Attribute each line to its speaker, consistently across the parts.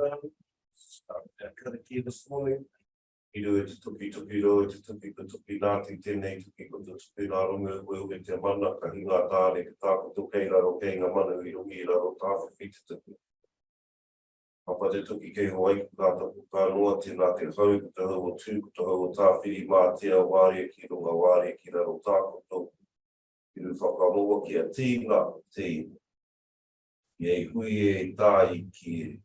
Speaker 1: Kind of key this morning. I tuki roi, tuki Ngāti tēnei, tuki ngā runga, koe te mana, ka hinga tāne, ka tāko tukei raro kei ngā manu I rungi raro tāwhawhiti tuki. Papa te tuki kei hoa iku kātapu ka noa tēnā te hau, ko te hau o tū, ko te hau o tāwhiri mā tea wāria ki runga wāria ki raro tāko tō. I ru whakamoa ki a tīna, tī. I hui e tāi ki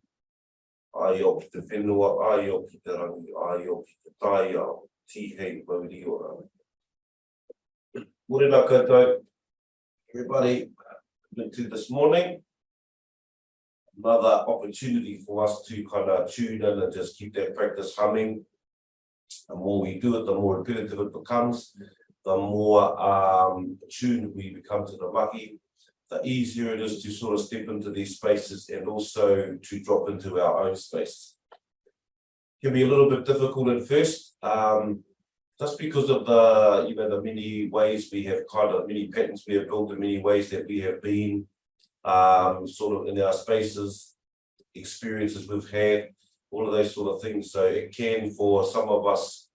Speaker 1: ai o ki te whenua, ai o ki te rangi, ai o ki te tai ao, tihei mauri o rā. Morena koutou, everybody, to this morning. Another opportunity for us to kind of tune in and just keep that practice humming. The more we do it, the more repetitive it becomes, the more tuned we become to the mahi. The easier it is to sort of step into these spaces and also to drop into our own space. It can be a little bit difficult at first, just because of the, the many ways we have many patterns we have built, the many ways that we have been sort of in our spaces, experiences we've had, all of those sort of things. So it can, for some of us,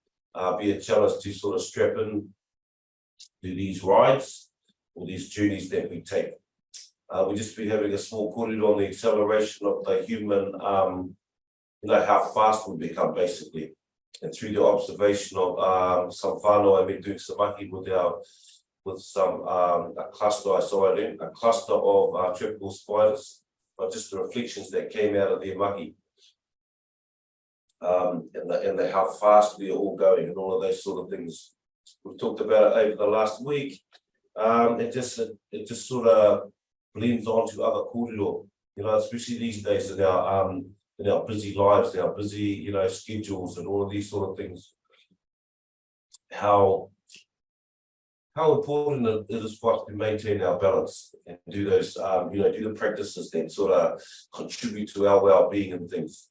Speaker 1: be a challenge to sort of strap in to these rides or these journeys that we take. We'll just be having a small kōrero on the acceleration of the human, how fast we become, basically. And through the observation of some whānau, I've been doing some mahi with some a cluster I saw in, a cluster of tropical spiders, but just the reflections that came out of their mahi. And how fast we are all going and all of those sort of things. We've talked about it over the last week. It just sort of blends onto other kōrero, especially these days in our busy lives, our busy, schedules and all of these sort of things. How important it is for us to maintain our balance and do those, do the practices that sort of contribute to our well-being and things,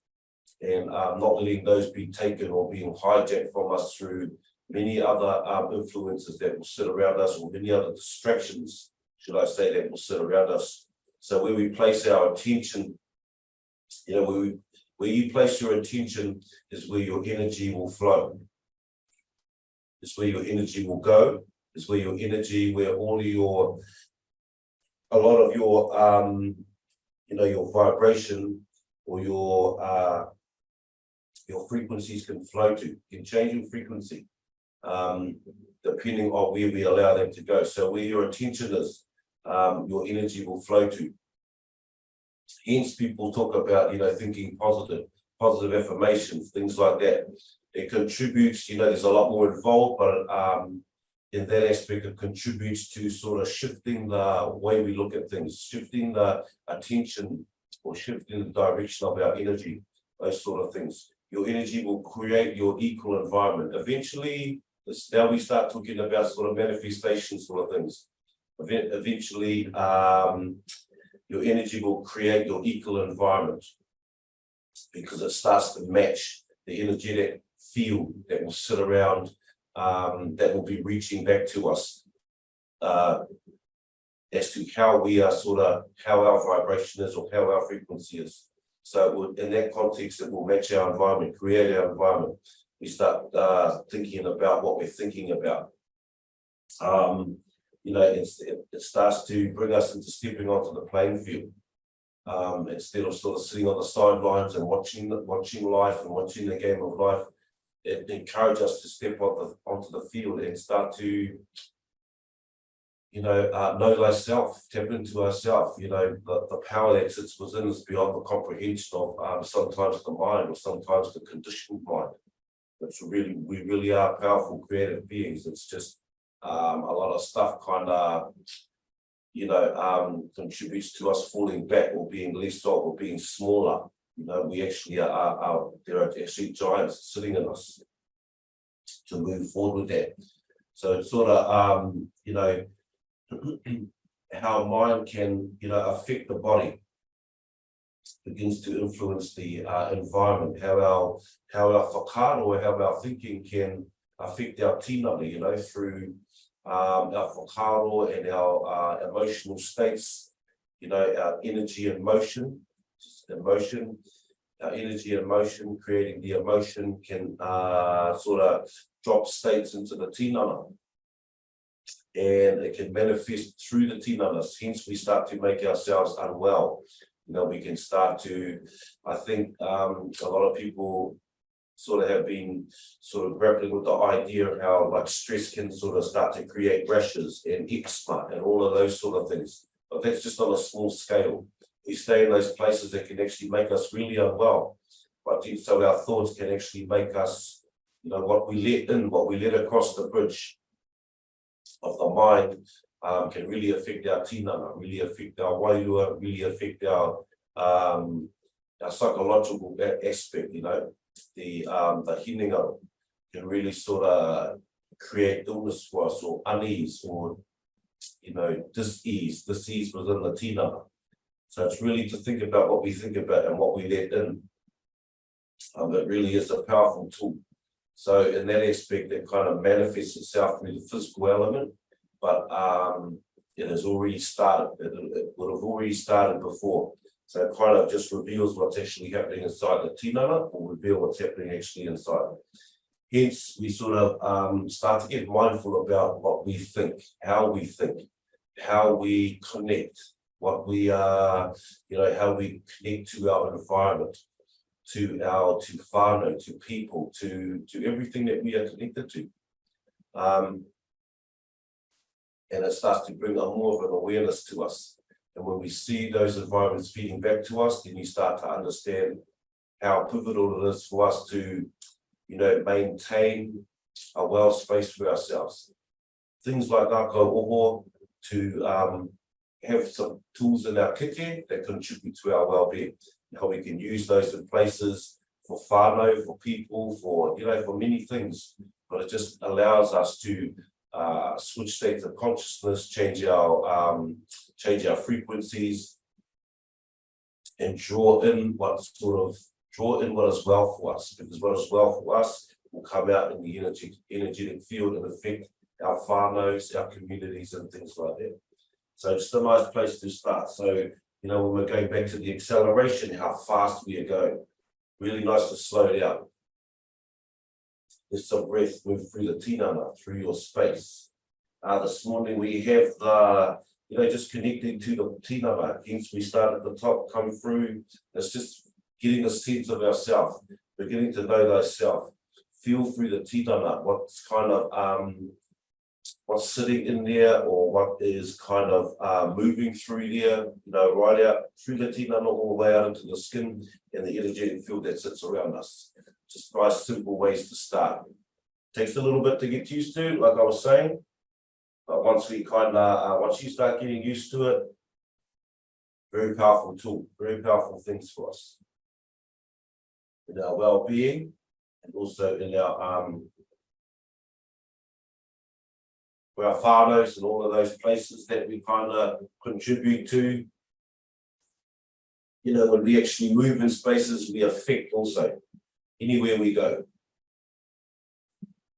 Speaker 1: and not letting those be taken or being hijacked from us through many other influences that will sit around us, or many other distractions, should I say, that will sit around us. So where we place our attention, where you place your attention is where your energy will flow. It's where your energy will go. It's where your energy, where all of a lot of your, your vibration or your frequencies can flow to, can change in frequency. Depending on where we allow them to go. So where your attention is, your energy will flow to. Hence people talk about, thinking positive affirmations, things like that. It contributes, there's a lot more involved, but in that aspect, it contributes to sort of shifting the way we look at things, shifting the attention or shifting the direction of our energy, those sort of things. Your energy will create your equal environment. Eventually, now we start talking about sort of manifestation sort of things. Eventually, your energy will create your equal environment because it starts to match the energetic field that will sit around, that will be reaching back to us as to how we are how our vibration is or how our frequency is. So in that context, it will match our environment, create our environment. We start thinking about what we're thinking about. It starts to bring us into stepping onto the playing field. Instead of sort of sitting on the sidelines and watching life and watching the game of life, it encourages us to step onto the field and start to, know thyself, tap into ourselves. The power that sits within us beyond the comprehension of sometimes the mind or sometimes the conditioned mind. We really are powerful creative beings. It's just a lot of stuff kind of, contributes to us falling back or being less of or being smaller. We actually there are actually giants sitting in us to move forward with that. So it's sort of, how mind can, affect the body, begins to influence the environment, how our whakaaro or how our thinking can affect our tinana, through our whakaaro and our emotional states, our energy and motion, our energy and motion, creating the emotion can sort of drop states into the tinana. And it can manifest through the tinanas. Hence, we start to make ourselves unwell. You know, we can start to, I think a lot of people sort of have been sort of grappling with the idea of how like stress can sort of start to create rashes and eczema and all of those sort of things. But that's just on a small scale. We stay in those places that can actually make us really unwell. But so our thoughts can actually make us, you know, what we let in, what we let across the bridge of the mind can really affect our tinana, really affect our wairua, really affect our psychological aspect, you know. The Hinengaro can really sort of create illness for us, or unease, or, you know, dis-ease within the tinana. So it's really to think about what we think about and what we let in. It really is a powerful tool. So in that aspect, it kind of manifests itself through the physical element, but it has already started. It would have already started before. So it kind of just reveals what's actually happening inside the tinana, or reveal what's happening actually inside. Hence, we sort of start to get mindful about what we think, how we connect, what we are, you know, how we connect to our environment, to whānau, to people, to everything that we are connected to. And it starts to bring more of an awareness to us. And when we see those environments feeding back to us, then you start to understand how pivotal it is for us to, you know, maintain a well space for ourselves. Things like Ngākau Oho, to have some tools in our kite that contribute to our well-being. How we can use those in places for whānau, for people, for, you know, for many things. But it just allows us to switch states of consciousness, change our frequencies, and draw in what is well for us. Because what is well for us will come out in the energetic field and affect our whānaus, our communities, and things like that. So just a nice place to start. So, you know, when we're going back to the acceleration, how fast we are going, really nice to slow down. Just some breath, move through the tinana, through your space. This morning we have the, you know, just connecting to the tinana. Hence we start at the top, come through. It's just getting a sense of ourself, beginning to know thyself. Feel through the tinana, what's kind of what's sitting in there, or what is kind of moving through there, you know, right out through the tinana all the way out into the skin and the energetic field that sits around us. Just nice, simple ways to start. Takes a little bit to get used to, like I was saying, but once you start getting used to it, very powerful tool, very powerful things for us in our well-being, and also in our for our whānaus and all of those places that we kind of contribute to. You know, when we actually move in spaces, we affect also anywhere we go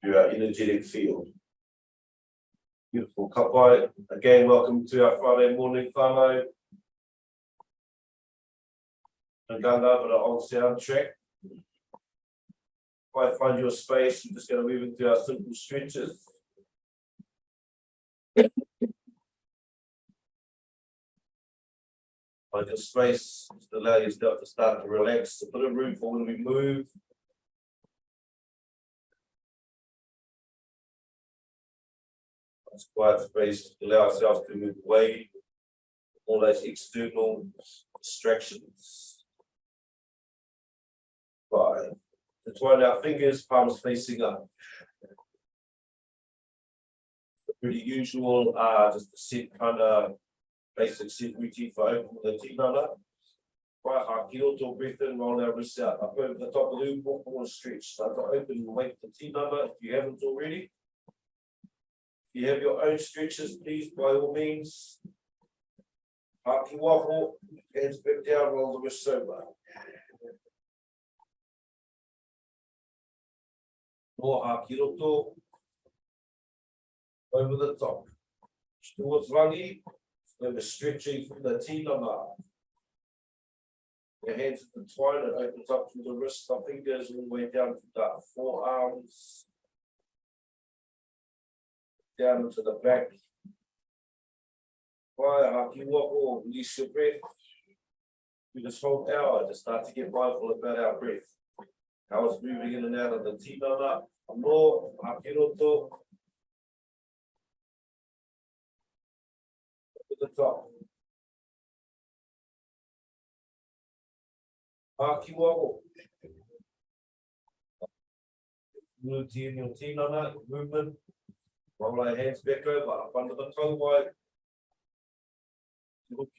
Speaker 1: through our energetic field. Beautiful kapai. Again, welcome to our Friday morning whānau. And going over the old soundtrack. If I find your space, we're just going to move into our simple stretches. Find your space, just allow yourself to start to relax, a bit of room for when we move. Nice quiet space, allow ourselves to move away from all those external distractions. Right. Entwine our fingers, palms facing up. Pretty usual, just a set kind of basic set routine for opening the tinana. Right, hakiroto, breath in, roll our wrists out. Up over the top of the walk and stretch. Start to open and wake the tinana if you haven't already. If you have your own stretches, please, by all means. Haki waho, hands back down, roll the wrists over. No hakiroto. Over the top. Towards rangi, so we're stretching from the tinana. Your hands intertwined, it opens up through the wrist, the fingers, all the way down to the forearms, down into the back. Right, haki wako, release your breath. Through this whole hour, just start to get mindful about our breath. How it's moving in and out of the tinana, amo, haki roto. To the top. Haki wako. Movement in your tinana, movement. Roll our hands back over, up under the tauwai.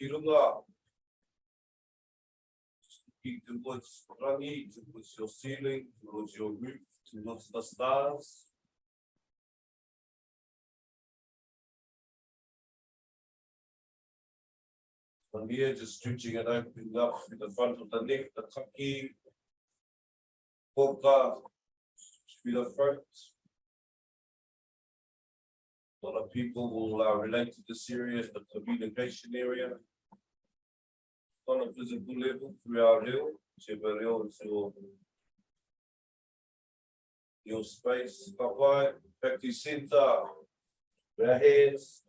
Speaker 1: Kirunga. Looking towards rangi, towards your ceiling, towards your roof, towards the stars. From here, just stretching and opening up through the front of the neck, the taki, poka, through the throat. A lot of people will relate to this area as the communication area. On a physical level, through our reo, whichever reo is your space. Papai, back to center. Our hands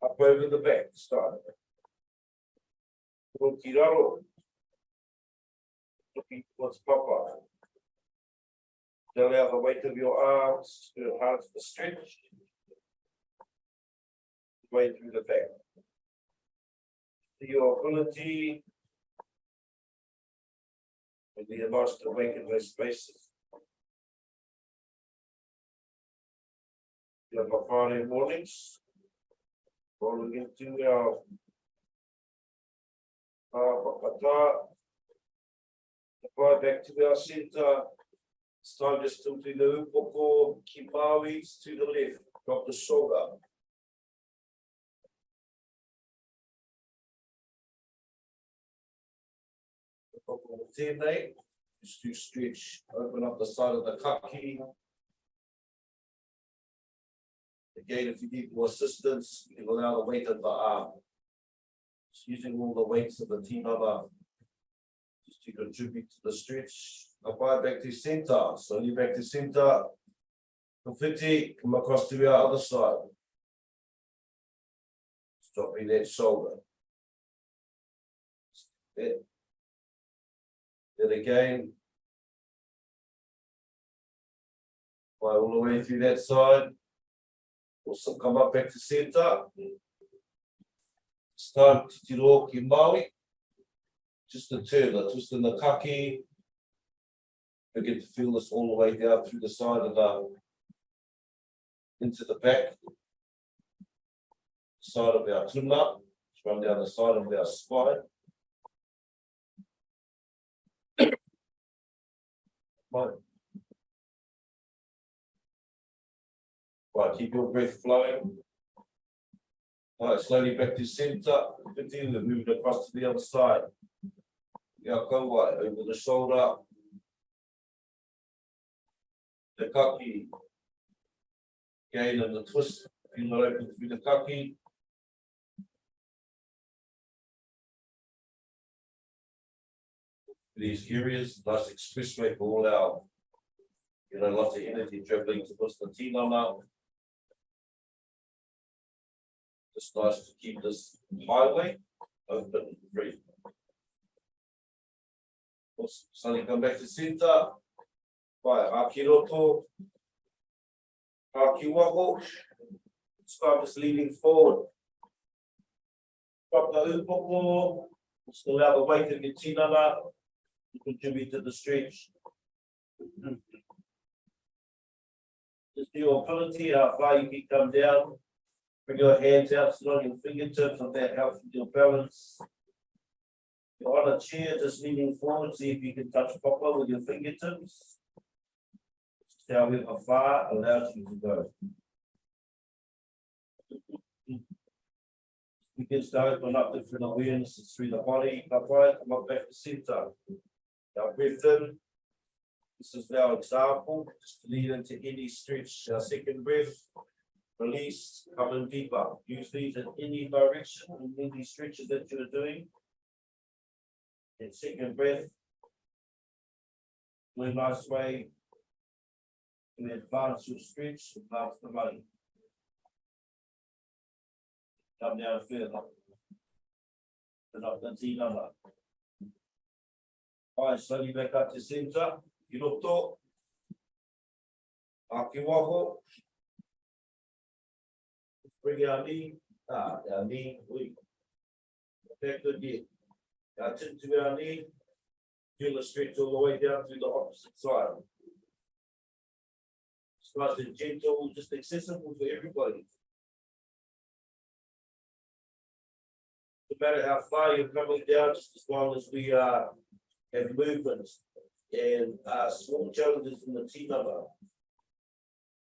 Speaker 1: up over the back. Start. Kiraro. Looking towards Papa. Allow the weight of your arms to enhance the stretch. Way through the back. Your ability and be nice to awaken those spaces. You have my Friday mornings, rolling into our back to our center. It's time just to do the upoko, keep Maoris to the left, drop the shoulder. Just to stretch, open up the side of the kaki. Again, if you need more assistance, you can allow the weight of the arm. Just using all the weights of the tinana just to contribute to the stretch. Apply back to center, slowly back to center. Confetti, come across to our other side. Stopping that shoulder. Then again, fly all the way through that side. Also come up back to center. It's time to tiro ki Maui. Just a turn, a twist in the kaki. You get to feel this all the way down through the side of the, into the back. Side of our tuna. Just run down the side of our spine. Right, keep your breath flowing. Right, slowly back to center. Continue to move it across to the other side. Ngākau over the shoulder. The kaki. Again, and the twist. Feel it open through the kaki. These areas, nice expressway for all our, lots of energy traveling towards the tinana. Just nice to keep this highway open and free. Slowly come back to center. Right, haki roto. Haki wako. Start just leaning forward. Drop the upoko. Just allow the weight of your tinana to contribute to the stretch. Just your ability, how far you can come down. Bring your hands out, sit on your fingertips, and that helps with your balance. You're on a chair, just leaning forward, see if you can touch proper with your fingertips. See how far allows you to go. Begins to open up different awarenesses through the body. Come up back to center. Now breathe in. This is our example, just to lead into any stretch. Our second breath, release, come in deeper. Use these in any direction, in any stretches that you're doing. And second breath. Really nice way. And then advance your stretch, advance the body. Come down further. And up the Tinana. Alright, slowly back up to center. Hiroto. Akiwaho. Bring our knee. Our knee. Back good knee. Our chin to our knee. Feel the stretch all the way down to the opposite side. It's nice and gentle, just accessible for everybody. No matter how far you're coming down, just as long as we have movements and small challenges in the Tinana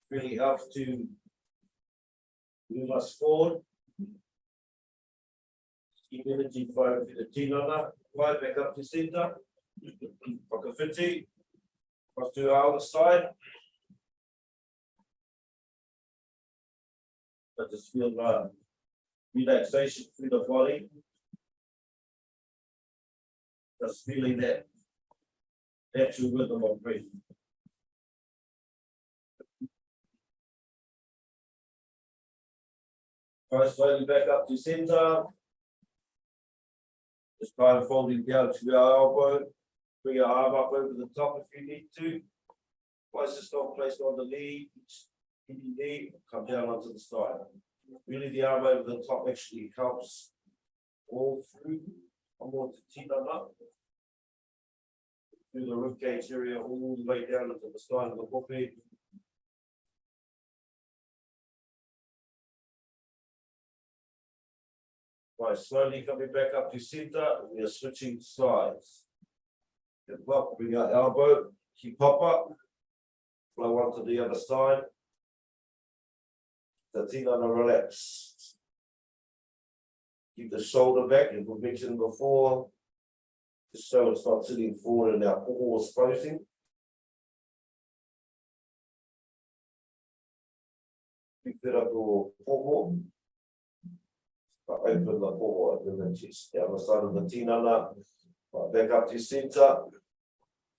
Speaker 1: really helps to move us forward. Keep energy flowing through the Tinana, right back up to center. Whakawhiti, across to our other side. But just feel relaxation through the body. Just feeling that natural rhythm of breathing. Try slowly back up to center. Just try and folding down to our elbow. Bring your arm up over the top if you need to. Place the stop placed on the knee, knee, come down onto the side. Really the arm over the top actually helps all through. I'm going to Tinana. Through the ribcage area, all the way down into the side of the hope. Right, slowly coming back up to center, we are switching sides. Good luck, bring our elbow, keep pop up, flow onto the other side. The Tinana relax. Keep the shoulder back, as we mentioned before, just so it's not sitting forward and our core is closing. Pick that up your core. Open the core, open the chest. The other side of the Tinana. Back up to center.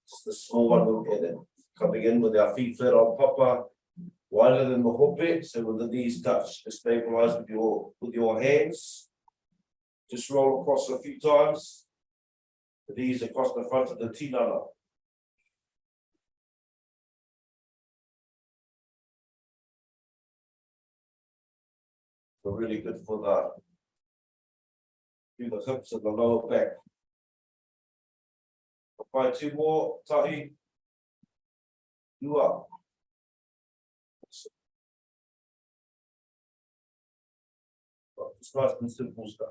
Speaker 1: Just a small one look at it. Coming in with our feet flat on papa, wider than the hope, so with the knees touch, just stabilize with your hands. Just roll across a few times. The knees across the front of the Tinana. So really good for the hips and the lower back. Apply two more, tahi. You up. Just nice and simple stuff.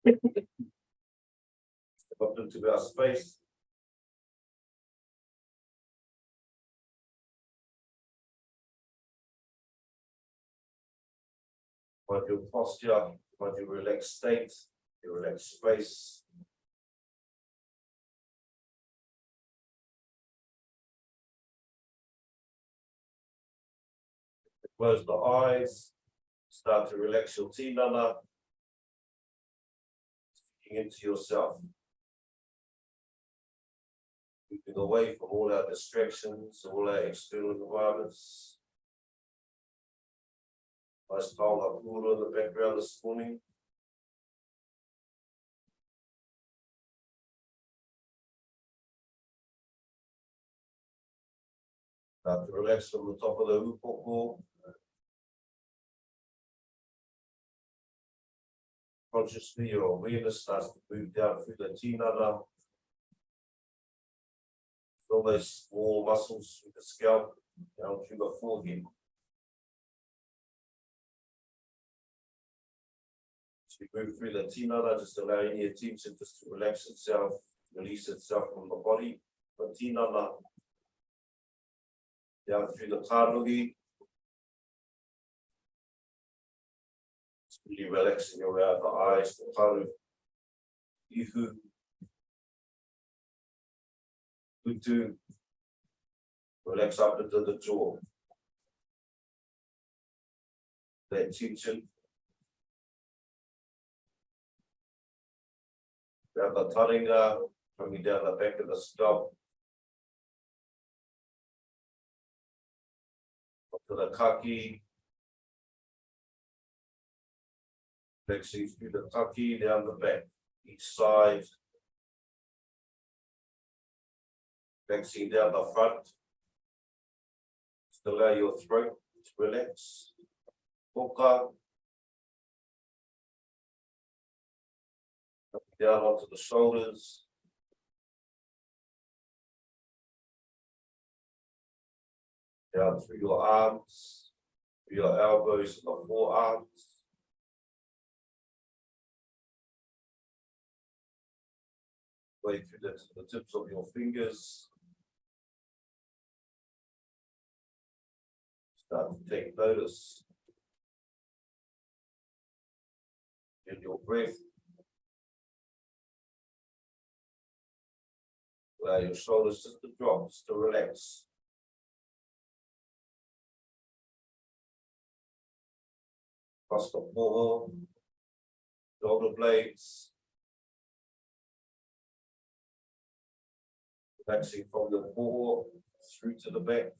Speaker 1: Step up into our space. Find your posture, find your relaxed state, your relaxed space. Close the eyes, start to relax your Tinana, speaking into yourself. Moving away from all our distractions, all our external environments. Nice taonga pūra in the background this morning. Start to relax from the top of the upoko. Consciously, your awareness starts to move down through the Tinana. Feel those small muscles through the scalp, down through the forehead. As we move through the Tinana, just allow any attention just to relax itself, release itself from the body. The Tinana, down through the kāruhi. Just really relaxing around the eyes, the haru, ihu, utu. Relax up into the jaw. That tension. Down the taringa, coming down the back of the scalp. Up to the kaki. Flexing through the kaki, down the back, each side. Flexing down the front. Just allow your throat to relax. Poka. Down onto the shoulders. Down through your arms, through your elbows and the forearms. Way through the tips of your fingers. Start to take notice in your breath. Allow your shoulders just to drop, just to relax. Across the forearm, shoulder blades. Relaxing from the forearm through to the back.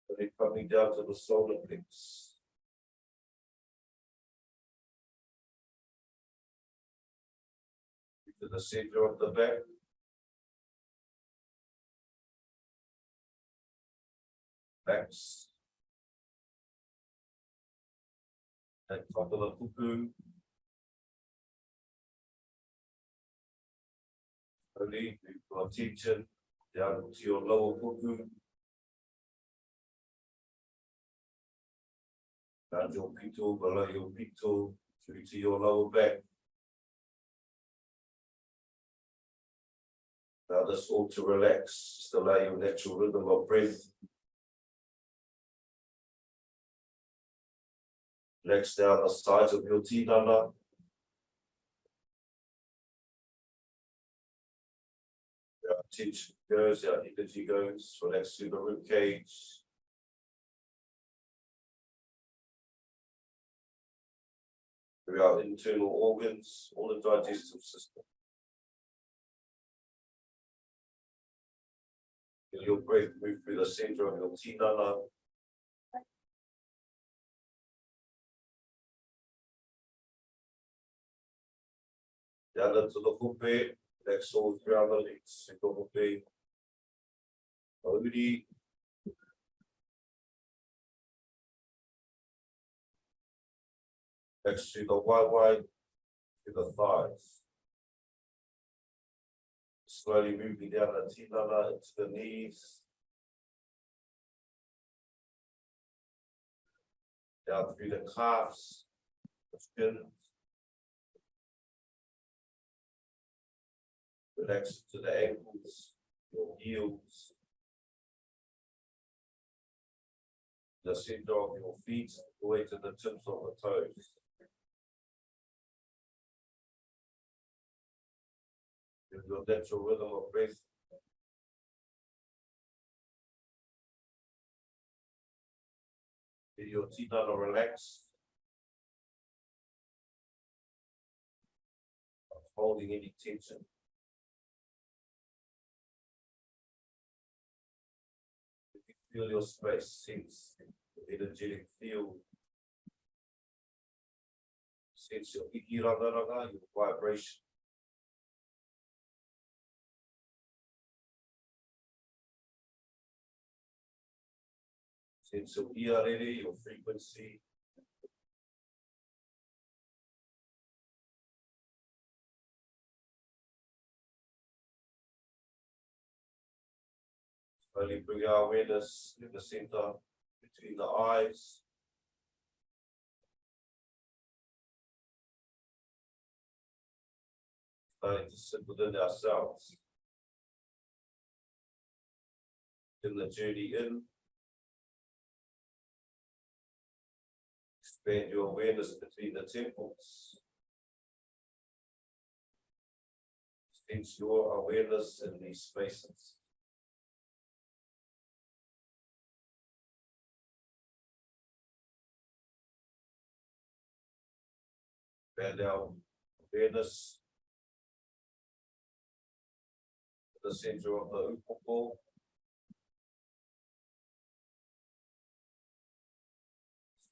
Speaker 1: And then coming down to the solar plexus. To the center of the back. Backs. And top of the pupu. Slowly move your attention down to your lower pupu. Down your pito, below your pito, through to your lower back. Now this all to relax, just allow your natural rhythm of breath. Relax down the sides of your tinana. Our attention goes, our energy goes, relax through the rib cage. Through our internal organs, all the digestive system. Feel your breath move through the center of your tinana. Down into the hupe, relax all throughout the legs. Single hupe, Maori. Next to the wide, to the thighs. Slowly moving down the tinana into the knees. Down through the calves, the shins. Relax to the ankles, your heels. The center of your feet, all the way to the tips of the toes. With your natural rhythm of breath. Feel your tinana relax. Not holding any tension. Feel your space, sense the energetic field. Sense your iki ranga ranga, your vibration. Sense your iarere, your frequency. Slowly bring our awareness in the center between the eyes. Starting to sit within ourselves. In the journey in. Expand your awareness between the temples. Sense your awareness in these spaces. And our awareness to the center of the upoko.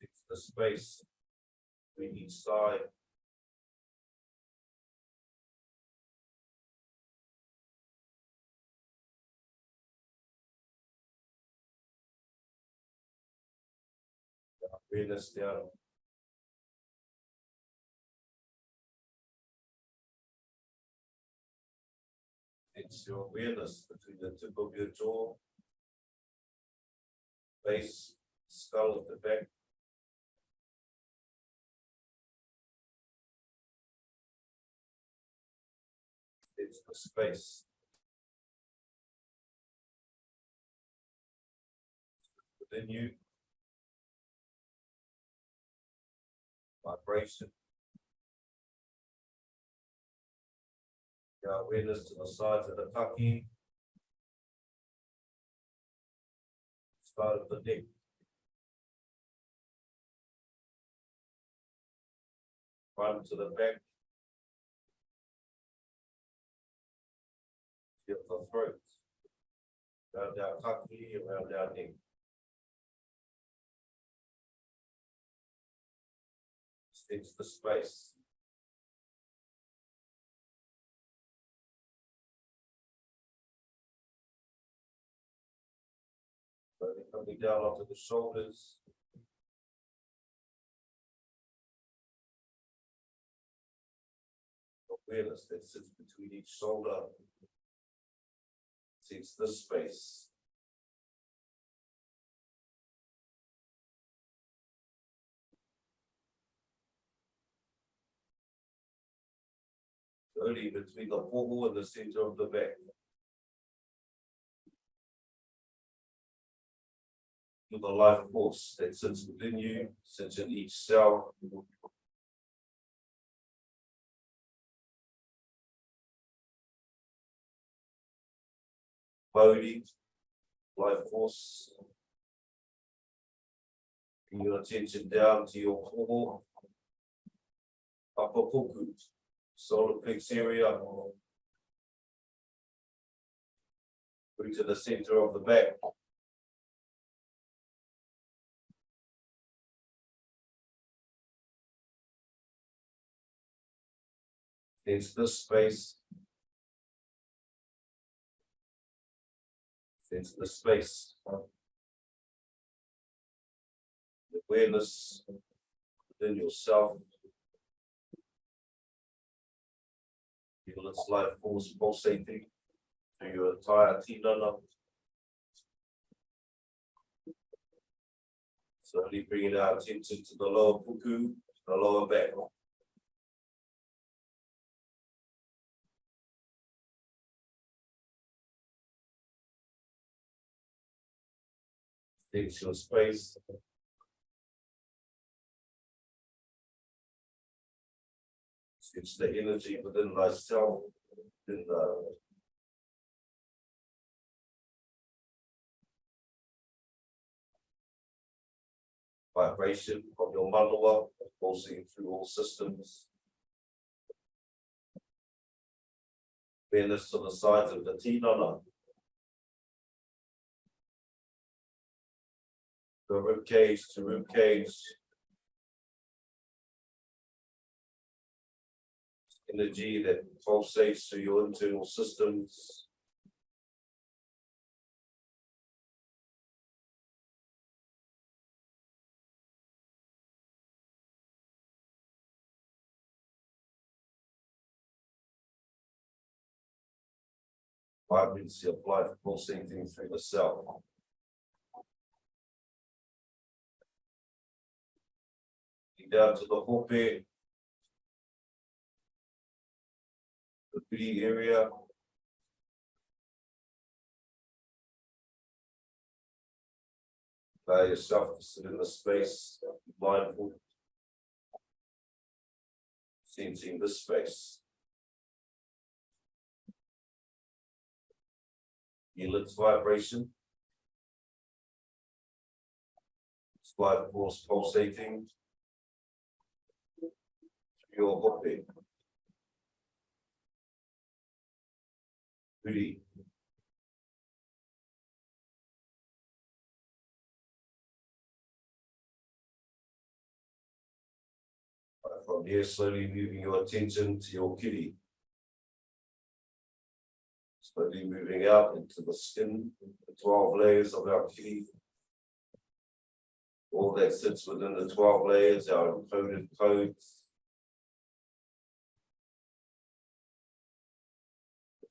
Speaker 1: It's the space between each side. Awareness down. It's your awareness between the tip of your jaw, base, skull at the back. It's the space within you. Vibration. Your awareness to the sides of the taki. Start of the neck. Run to the back. Feel the throat. Around our taki, around our neck. It's the space. So coming down onto the shoulders. Awareness that sits between each shoulder. It's the space. Only between the poho and the center of the back. To the life force that sits within you, sits in each cell. Māori, life force. Bring your attention down to your poho, upper puku. Solar plexus area, bring to the center of the back. It's this space. It's the space. The awareness within yourself. Feel its life force pulsating through your entire tinana. Slowly bringing our attention to the lower puku, the lower back. Takes your space. It's the energy within thyself, within the vibration of your manawa, pulsing through all systems. Awareness to the sides of the tinana. The rib cage to rib cage. Energy that pulsates through your internal systems. Vibrancy of life pulsating through the cell. Down to the hope, the pretty area. Allow yourself to sit in the space, be mindful, sensing this space. Feel its vibration. Its life force pulsating. your hope. Really. From here, slowly moving your attention to your kiri. Slowly moving out into the skin, the 12 layers of our kiri. All that sits within the 12 layers, our encoded codes.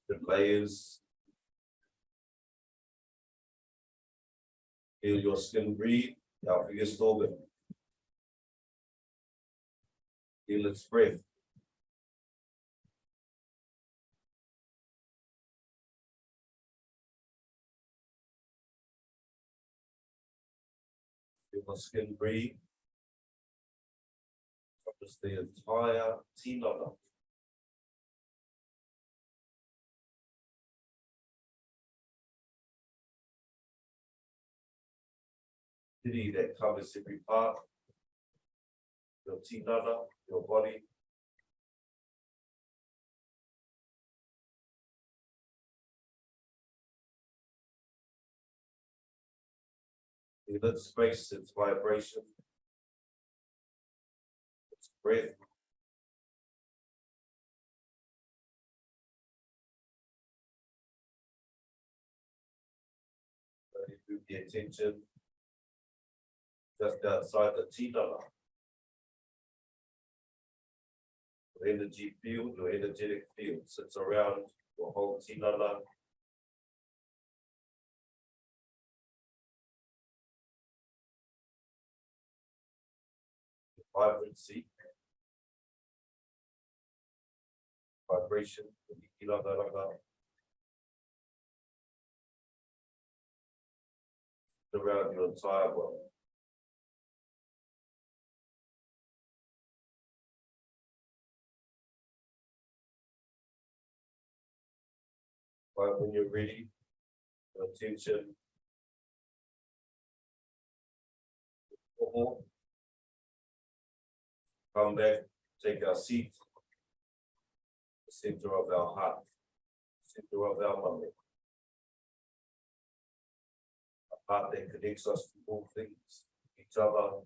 Speaker 1: Different layers. Feel your skin breathe, our biggest organ. Feel its breath. Feel the skin breathe. Covers the entire tinana. Kiri that covers every part. Your tinana, your body. Feel its space, its vibration, its breath. Slowly move the attention just outside the tinana. Your energy field, your energetic field sits around your whole tinana. Vibrancy, vibration, around your entire world. But when you're ready, your attention. Come back, take our seat, the center of our heart, center of our mind. A heart that connects us to all things, each other.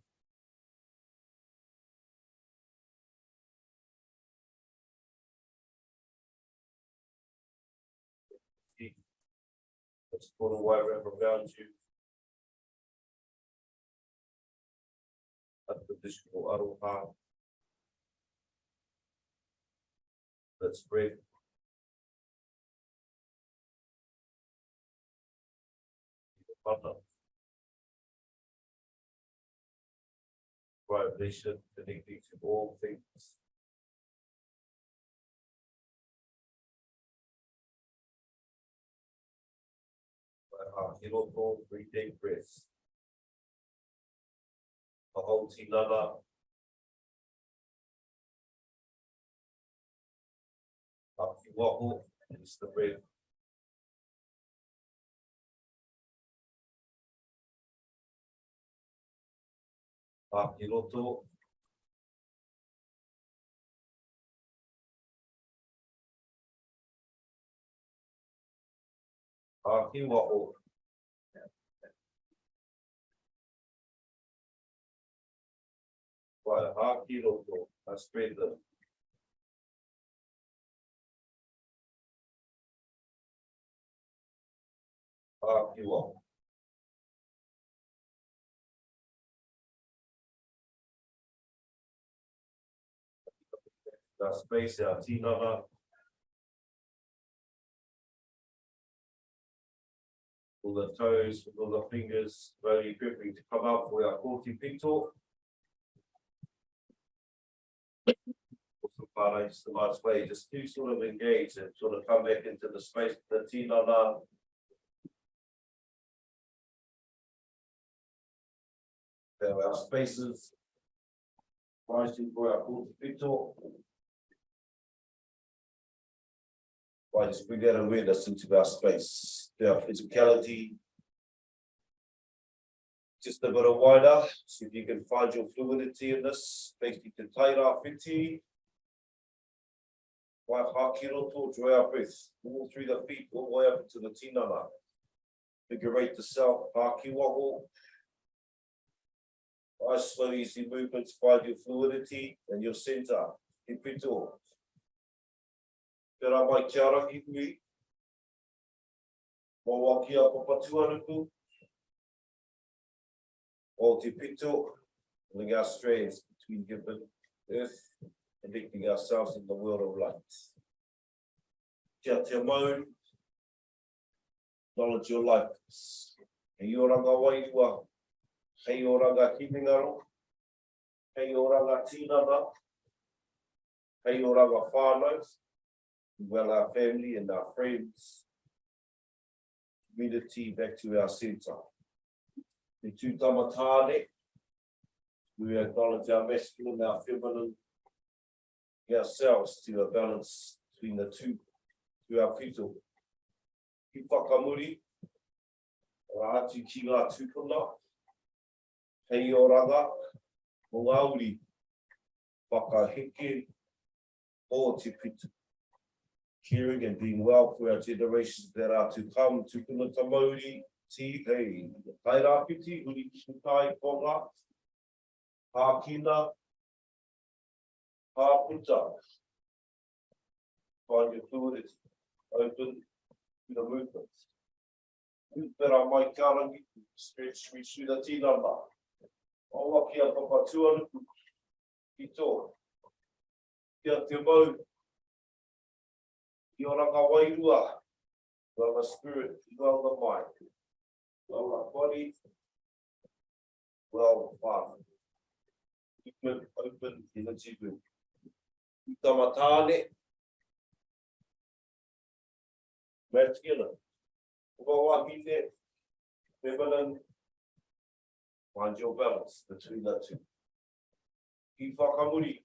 Speaker 1: Let's put a white wrap around you. Unconditional aroha. Let's breathe. Vibration connecting to all things. Hiroko, 3 deep breaths. The whole tinana. Akiwaho is the breath. Akiroto. Akiwaho. By Akiroto, I spread them. Akiwaho. The space, our tinana. All the toes, all the fingers, slowly gripping to come up for our Koti Pito. Just the last way, just to sort of engage and sort of come back into the space, the tinana. Our spaces, rising for our Koti Pito. Right, just bring that awareness into our space, our physicality. Just a bit of wider, see if you can find your fluidity in this. Make you can tight our fiti. Wai hakiroto, draw our breath, all through the feet, all the way up into the tinana. Figurate the self, haki waho. Nice, slow, easy movements, find your fluidity and your center. Hipito. Pera mai kia rangi hui. Maua kia papatuanuku. O te pito, link our strands between heaven and earth, connecting ourselves in the world of light. Kia te mau, knowledge your life. Hei oranga Wairua, hei oranga Hinengaro, hei oranga Tinana, hei oranga Whānau, well our family and our friends, community back to our center. The two tamatane, we acknowledge our masculine, our feminine, ourselves to a balance between the two, to our pito. Ki whakamuri, rātu ki ngā tūpuna, hei oranga, o Ngāuri, whakaheke, o te pito. Caring and being well for our generations that are to come, tūpuna ta Māori, ti hei, tai rāpiti, uri kitai konga, hākina, hāputa. Find your fluidity, open to the movements. Pera mai kia rangi, stretch me through the tinana. Awa kia papatuanuku, ki tō. Kia te mau, ki oranga Wairua, well the spirit, well the mind. Well, our body, well, Father. Open energy room. Tamatane, masculine. Wawahine, feminine. Find your balance between the two. Ki whakamuri.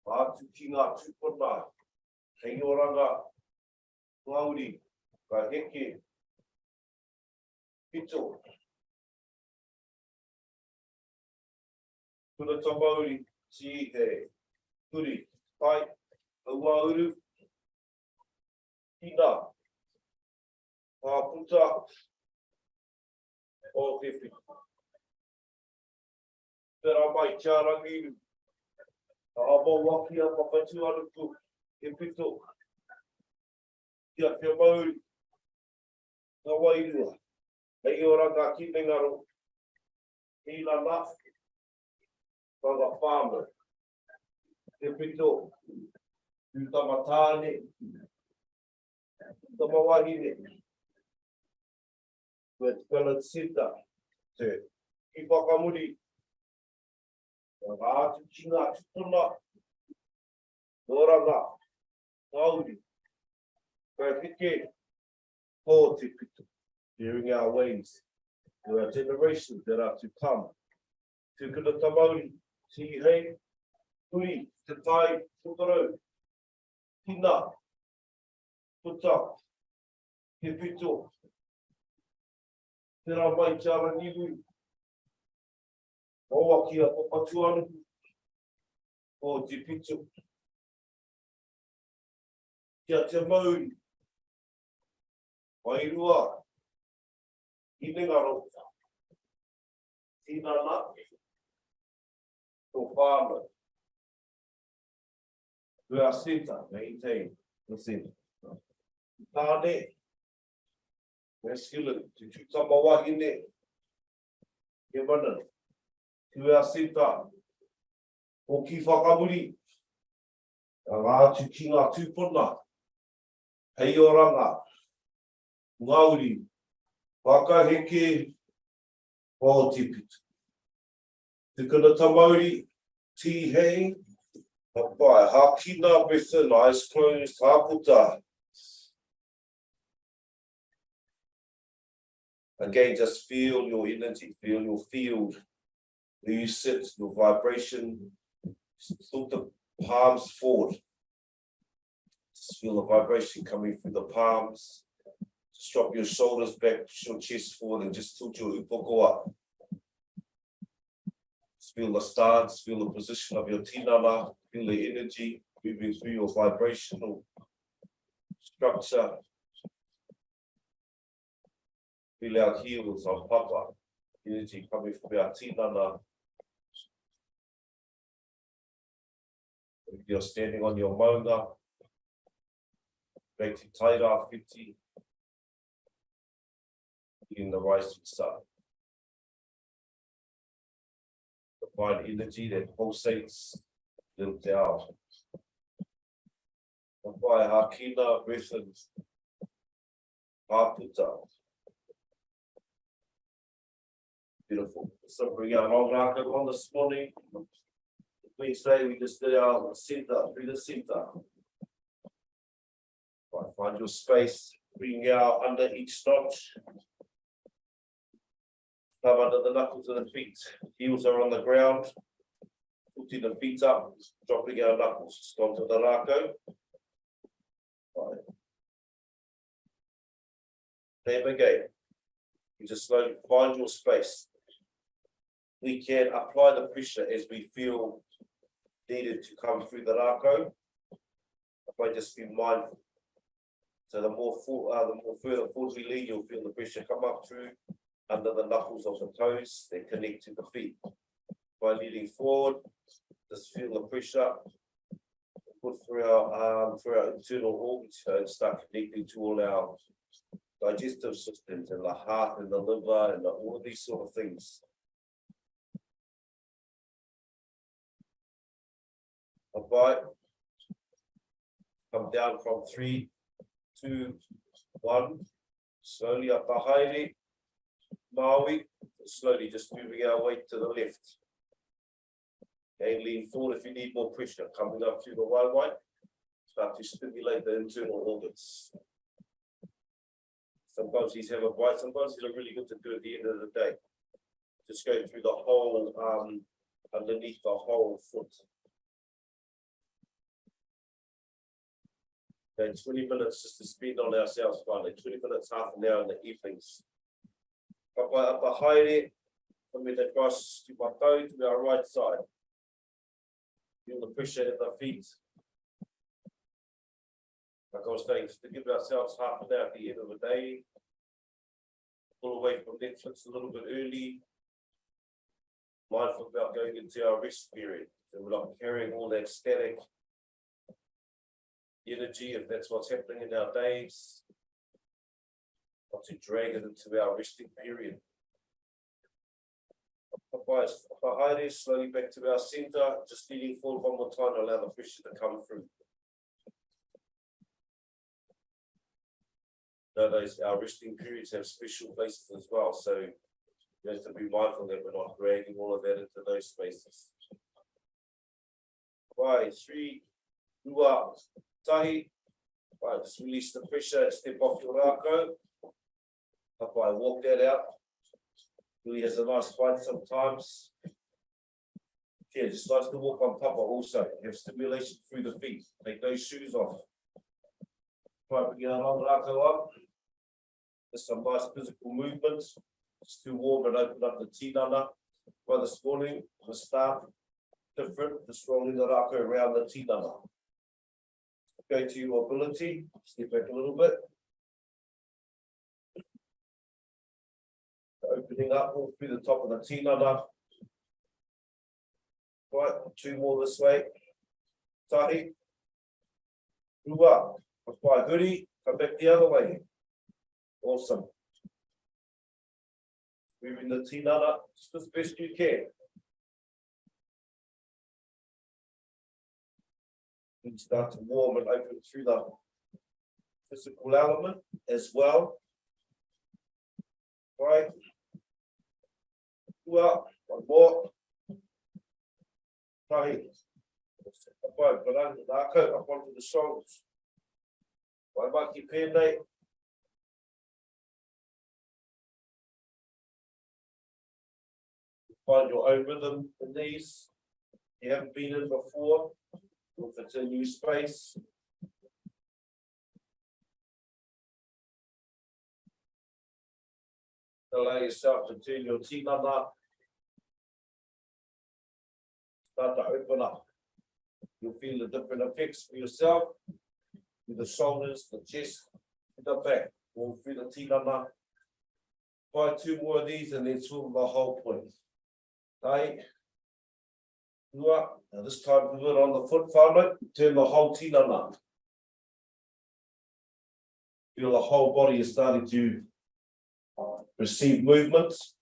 Speaker 1: Ātu ki ngā tūpuna. Hei oranga. Ngāuri. Ka heke. Pito. Kuna ta Māori, ti he, kuri, tai, auauru, tina, hāputa, o te pito. Pera mai kia rangi, amo waki a papatuanuku, he pito. Kia te Māori, ngā Wairua. Hei oranga Hinengaro, Tinana, Ranga Whānau, Te Pito, Tu Tamatane, Tamawahine, with balance center, Te Ki Whakamuri, Ranga Ātu ki ngā tūpuna, Oranga, Ngāuri, Ka heke, o Te Pito. Hearing our ways to our generations that are to come. Tūkuna ta Māori, ti hei, hui, te tai, tūtaro, tina, puta, he pito. Tērā mai kia rangiru, oa kia papatuanuku, o te pito. Kia te Māori, Wairua, Hinengaro, Tinana, to Whānau. To our center, maintain the center. Tāne, masculine, to Tamawahine, feminine. To our center, o ki whakamuri, ātu ki ngā tūpuna, hei oranga, Ngāuri, whakaheke, o te pito. Tūkuna ta Māori, ti hei, hapai, hākina, breath in, eyes closed, hāputa. Again, just feel your energy, feel your field, where you sit, your vibration. Just look the palms forward. Just feel the vibration coming through the palms. Just drop your shoulders back, push your chest forward, and just tilt your upoko up. Just feel the stance, feel the position of your tinana, feel the energy. moving through your vibrational structure. Feel our heels on papa, energy coming from our tinana. If you're standing on your maunga, back to taira whiti, in the rising sun. Divine energy that pulsates, little down. Mahi Hā kina, breath and hāputa. Beautiful. So bring our Mahi Rākau on this morning. Wednesday, we just did our centre, through the centre. Right, find your space, bring out under each notch. Come under the knuckles of the feet, heels are on the ground. Putting the feet up, dropping our knuckles just onto the Rākau. Right. There again. You just slowly find your space. We can apply the pressure as we feel needed to come through the Rākau. If I just be mindful. So the more further forward we lean, you'll feel the pressure come up through under the knuckles of the toes, they connect to the feet. By leaning forward, just feel the pressure. Put through our internal organs, and start connecting to all our digestive systems and the heart and the liver and all of these sort of things. Upright. Come down from 3, 2, 1. Slowly up a haere. Maui. Slowly just moving our weight to the left. Okay, lean forward if you need more pressure. Coming up through the waiwai. Start to stimulate the internal organs. Sometimes these have a bite, sometimes these are really good to do at the end of the day. Just go through the whole, underneath the whole foot. Okay, 20 minutes just to spend on ourselves finally. 20 minutes, half an hour in the evenings. Up a haere, coming across to my toe to our right side. Feel the pressure at the feet. Like I was saying, just to give ourselves half an hour at the end of the day. Pull away from Netflix a little bit early. Mindful about going into our rest period. So we're not carrying all that static energy, if that's what's happening in our days. Not to drag it into our resting period. Slowly back to our centre, just leaning forward one more time to allow the pressure to come through. Nowadays, our resting periods have special places as well, so you have to be mindful that we're not dragging all of that into those spaces. Right, 3, 2, 1, tahi. Right, just release the pressure, step off your Rākau. Up, I walk that out. Really has a nice bite sometimes. Yeah, just nice to walk on papa also. Have stimulation through the feet. Take those shoes off. Right, bring our Rākau up. Just some nice physical movements. Just to warm and open up the tinana. By this morning, the start different. Just rolling the Rākau around the tinana. Go to your mobility. Step back a little bit. Opening up all through the top of the tinana. Right, 2 more this way. Tahi. Rua. Apply hoodie. Come back the other way. Awesome. Moving the tinana just as best you can. And start to warm and open through the physical element as well. Right. Well, one more. Tahi. Up onto the shoulders. Waimaki pēnei. Find your own rhythm in these. You haven't been in before. If it's a new space. Allow yourself to turn your tinana. Start to open up. You'll feel the different effects for yourself, with the shoulders, the chest, and the back, all through the tinana. Try 2 more of these and then swim the whole point. Tai, ua. Now this time pivot on the foot, whānau, turn the whole tinana. Feel the whole body is starting to receive movements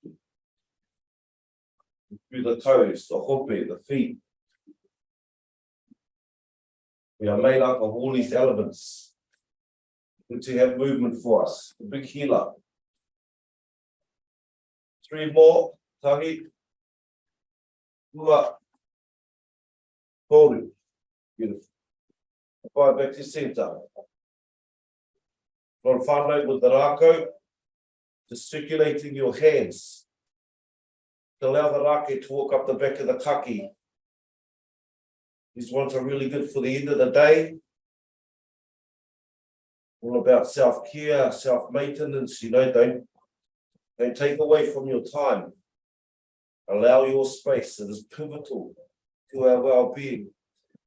Speaker 1: through the toes, the hope, the feet. We are made up of all these elements. Good to have movement for us. The big healer. 3 more. Tahi. Ua. Toru. Beautiful. Apply back to center. From whānau with the Rākau, just circulating your hands. To allow the rake to walk up the back of the kaki. These ones are really good for the end of the day. All about self-care, self-maintenance, don't take away from your time. Allow your space. It is pivotal to our well-being,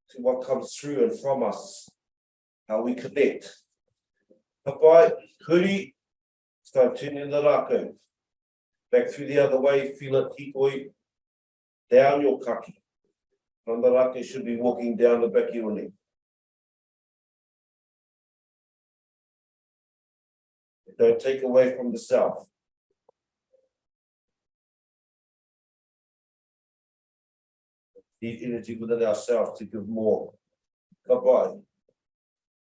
Speaker 1: to what comes through and from us, how we connect. Hapai, huri, start turning the rākau. Back through the other way, feel it hikoi, down your kaki. From the rākau should be walking down the back of your neck. Don't take away from the self. Need energy within ourselves to give more. Kapai.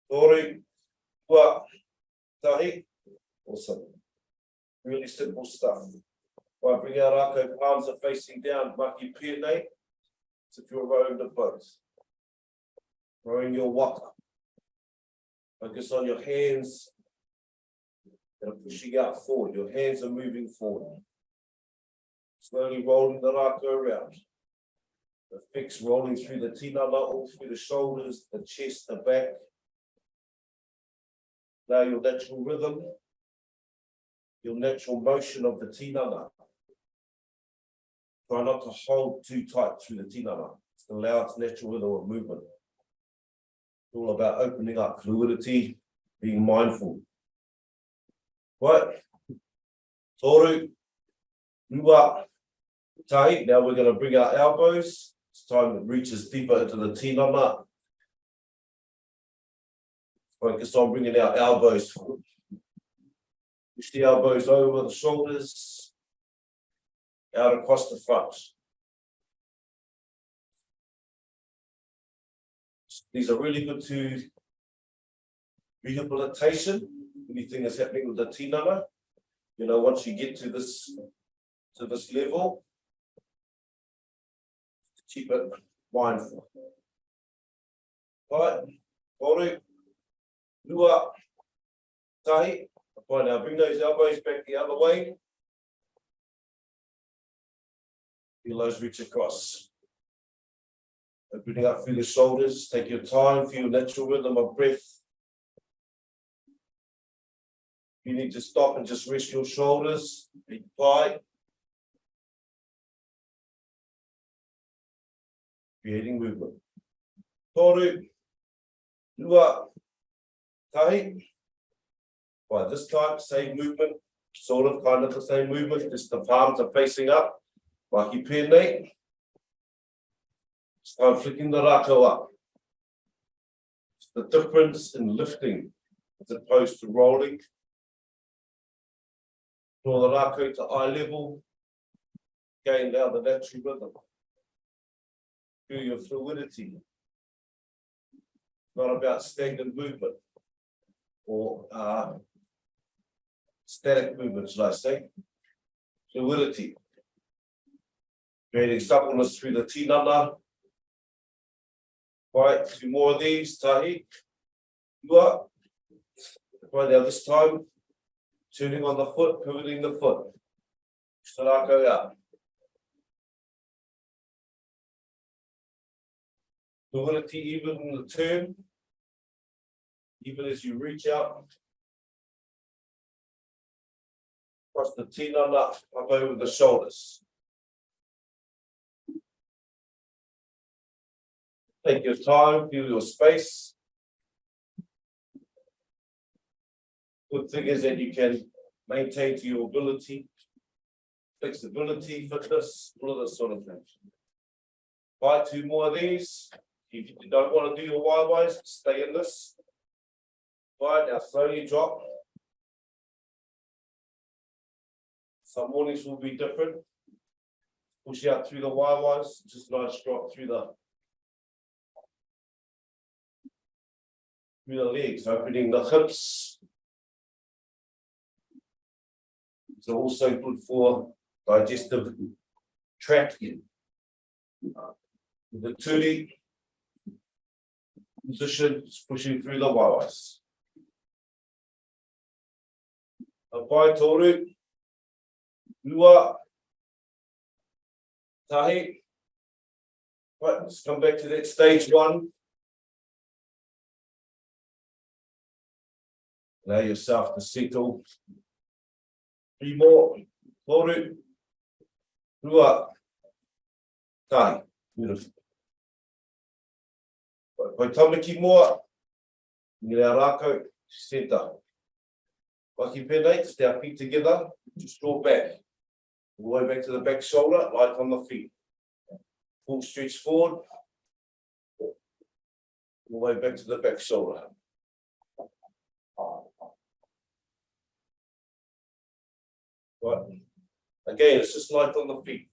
Speaker 1: Toru, ua, tahi. Awesome. Really simple stuff. Right, bring our rākau, palms are facing down, Mahi Tinana. So if you're rowing the boat, rowing your waka. Focus on your hands that are pushing out forward. Your hands are moving forward. Slowly rolling the rākau around. The fix rolling through the tinana, all through the shoulders, the chest, the back. Now your natural rhythm, your natural motion of the tinana. Try not to hold too tight through the tinana. Just allow its natural rhythm of movement. It's all about opening up fluidity, being mindful. Right. Toru, ua, tahi. Now we're going to bring our elbows. It's time it reaches deeper into the tinana. Focus on bringing our elbows forward. Push the elbows over the shoulders, out across the front. These are really good to rehabilitation. Anything that's happening with the tinana. Once you get to this level, keep it mindful. Right, toru, ua, tahi. Right, now bring those elbows back the other way. Feel those reach across. Opening up through the shoulders. Take your time, feel natural rhythm of breath. You need to stop and just rest your shoulders. Big pie. Creating movement. Toru, ua, tahi. By this time, same movement, kind of the same movement, just the palms are facing up. Mahi Tinana. Start flicking the rākau up. It's the difference in lifting as opposed to rolling. Draw the rākau to eye level. Gain now the natural rhythm. Feel your fluidity. Not about stagnant movement or static movement, should I say. Fluidity. Creating suppleness through the tinana. Right, 2 more of these, tahi. Ua. Right, now this time, turning on the foot, pivoting the foot. Rākau out. Fluidity even in the turn, even as you reach out. Across the tinana, up over the shoulders. Take your time, feel your space. Good thing is that you can maintain to your ability, flexibility, fitness, all of this sort of things. Buy 2 more of these. If you don't want to do your Wairwas, stay in this. Right, now slowly drop. Some mornings will be different. Push out through the Wairwas, just nice drop through the legs, opening the hips. It's also good for digestive tract. The tuli position is pushing through the Wairwas. Apai toru, lua, tahi. Right, let's come back to that stage 1. Allow yourself to settle. 3 more. Toru, lua, tahi. Beautiful. Koi tamaki moa, Mahi Rākau, centre. Waki pēnei, stay our feet together, just draw back. All the way back to the back shoulder, light on the feet. Full stretch forward. All the way back to the back shoulder. Right. Again, it's just light on the feet.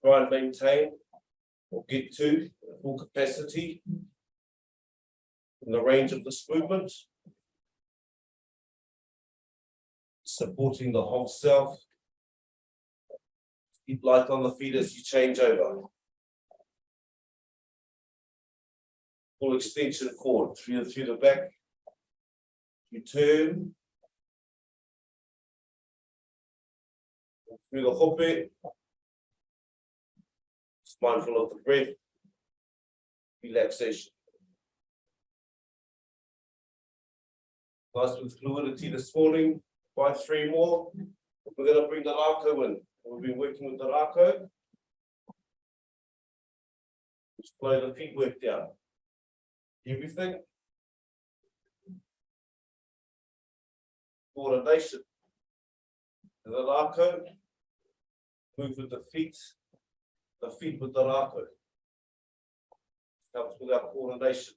Speaker 1: Try and maintain or get to full capacity in the range of this movement. Supporting the whole self. Keep light on the feet as you change over. Full extension forward, through the back. You turn. Through the hope. Just mindful of the breath. Relaxation. Nice with fluidity this morning. By 3 more. We're going to bring the Rākau in. We've been working with the Rākau. Just flow the feet work down. Everything. Coordination. The Rākau. Move with the feet with the Rākau. Helps with our coordination.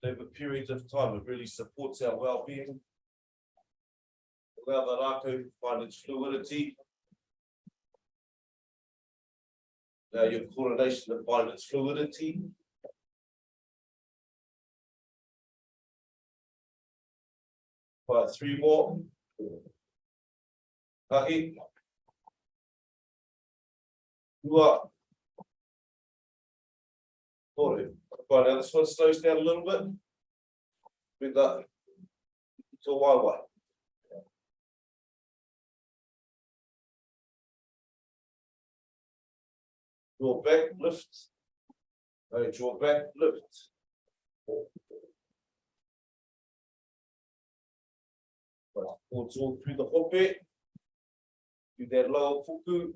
Speaker 1: Over periods of time, it really supports our well-being. Allow the Rākau to find its fluidity. Allow your coordination to find its fluidity. Right, 3 more. Tahi. Lua. Toru. Right, now this one slows down a little bit. Bring that to a Wairua. Draw back, lift. Okay, draw back, lift. Right, forwards all through the hope. Do that lower puku.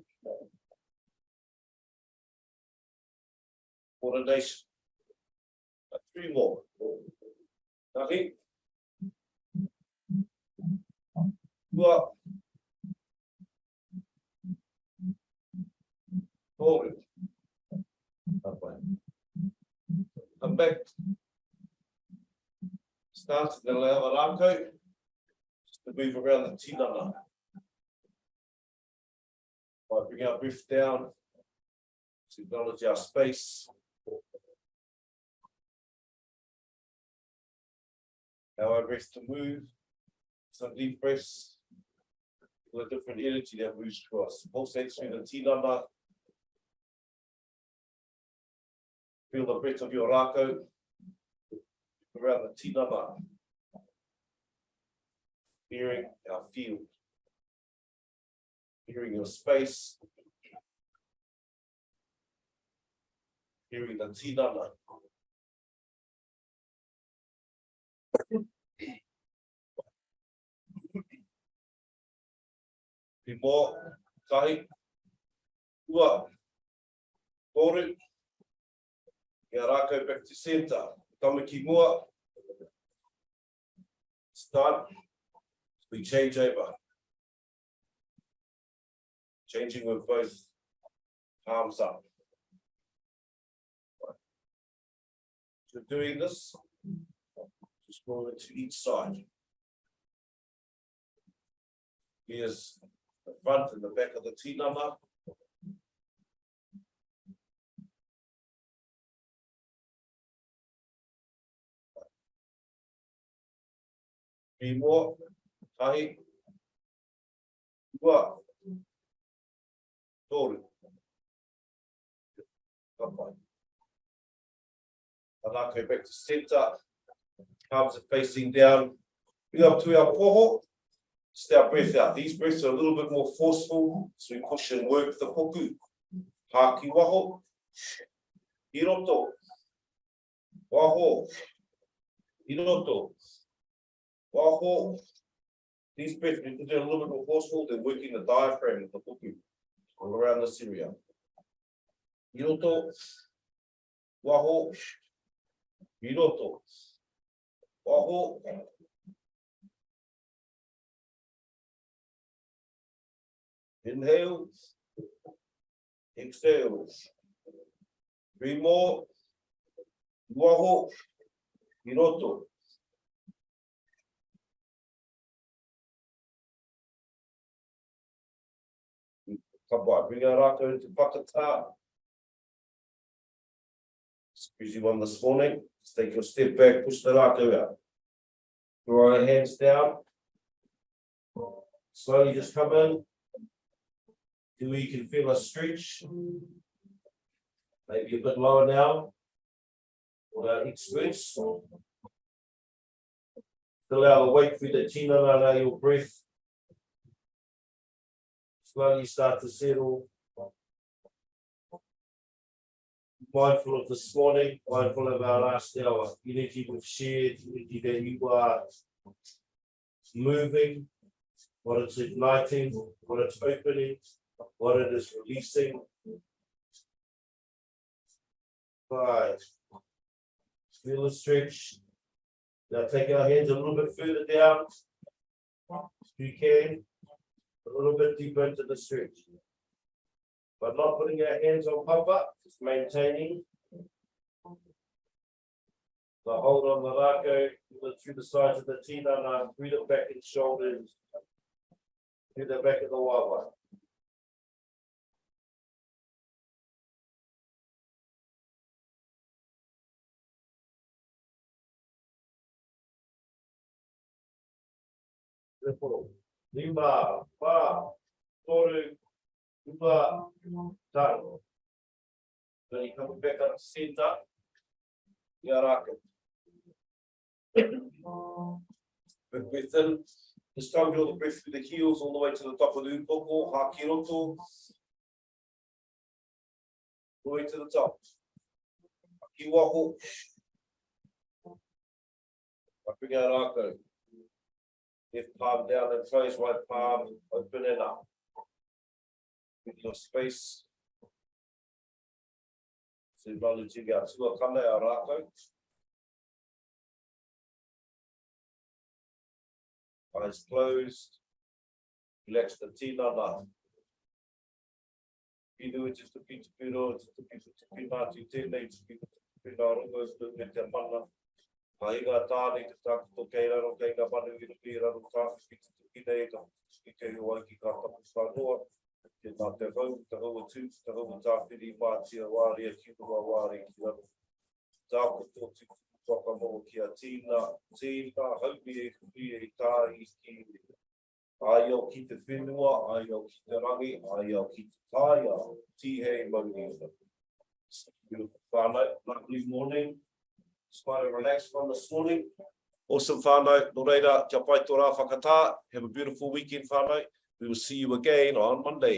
Speaker 1: Coordination. 3 more. Tahi. Lua. Toru. Come back. Start to allow the Rākau just to move around the tinana. Right, bring our breath down to acknowledge our space. Allow our breath to move. Some deep breaths. With a different energy that moves through us. Pulsate through the tinana. Feel the breath of your Rākau around the tinana. Hearing our field. Hearing your space. Hearing the tinana. Pimo, tahi, ua, toru, Ngā Rākau back to centre. Tamaki mua. Start. We change over. Changing with both palms up. So doing this, just roll it to each side. Here's the front and the back of the tinana. Three more. Tahi. Ua. Toru. Kapai. Anako back to centre. Palms are facing down. Bring up to our poho. Just our breath out. These breaths are a little bit more forceful, so we push and work the hoku. Haki waho. Hiroto. Waho. Hiroto. Waho. These breaths, we can do a little bit more forceful than working the diaphragm of the hoku all around this area. Hiroto. Waho. Hiroto. Waho. Inhale. Exhale. Three more. Waho. Hiroto. Kapai. Bring our rākau into whakatā. Squeeze you on this morning. Just take your step back, push the rākau out. Draw our hands down. Slowly just come in. Do you can feel a stretch. Maybe a bit lower now. Or our hips squeeze. Fill out the weight through the tinana, allow your breath. Slowly start to settle. Mindful of this morning, mindful of our last hour. Energy we've shared, energy that you are moving, what it's igniting, what it's opening, what it is releasing. 5. Feel the stretch. Now take our hands a little bit further down. If you can. A little bit deeper into the stretch. But not putting our hands on papa, just maintaining. So hold on the rākau, through the sides of the tinana, through the back and shoulders, through the back of the wawa. Lima, pa, toru, upa, taro. Then you come back up to centre. Ngā Rākau. Big breath in. This time draw the breath through the heels all the way to the top of the upoko, haki roto. All the way to the top. Haki waho. Bring our Rākau. Left palm down and close, right palm open and up. With your space. So roll to your tua kame a rākau. Eyes closed. Relax the tinana. Pidu te tupi tupi ro, te tupi tupi nāti tēnei, tupi tupi nā rongo, tupi te mana. Mahi Hā tāne te tāku tō kei raro kei ngā manu i rupi raro tāwhi pita tuki nei ka tuki kei o aiki ka tapu whānoa. Te nā te hau tāwhiri mātia wāria ki rua wāri ki raro. Tāku tō tuku whakamoa ki a tīna, haumi e kupi e tāhi ki ai au ki te whenua, ai au ki te rangi, ai au ki te tāia, tihei maungi. Beautiful whānau, lovely morning. It's quite a relaxed one this morning. Awesome whānau, no reira, kia pai tō rā whakatā. Have a beautiful weekend whānau. We will see you again on Monday.